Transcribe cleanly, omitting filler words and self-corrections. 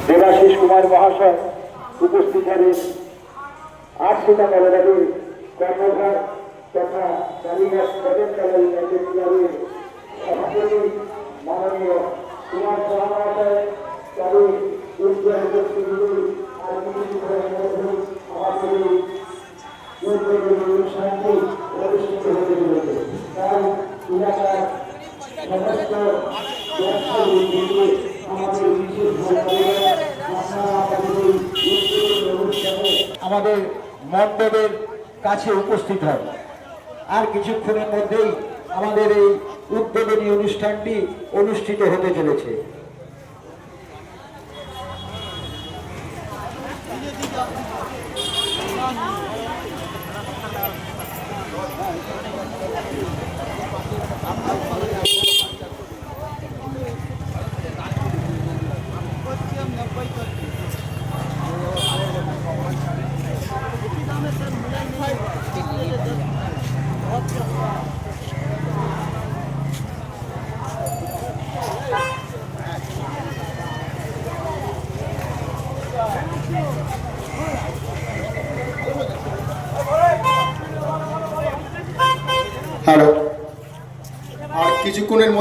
দেবাশিস কুমার মহাশয় উপস্থিত হলেন। আশিটা কলেরাদের কর্মঘাট তথা কালীঘাট প্রদেশ ক্লাবের সভাপতি মাননীয় কুমার সাহা মহাশয় তাদের অনুষ্ঠানটি অনুষ্ঠিত হতে চলেছে। তাই এলাকার সমস্ত ব্যবসায়ী আমাদের আমাদের মণ্ডপের কাছে উপস্থিত হয়। আর কিছুক্ষণের মধ্যেই আমাদের এই উদ্বোধনী অনুষ্ঠানটি অনুষ্ঠিত হতে চলেছে। হ্যালো, আর কিছুক্ষণের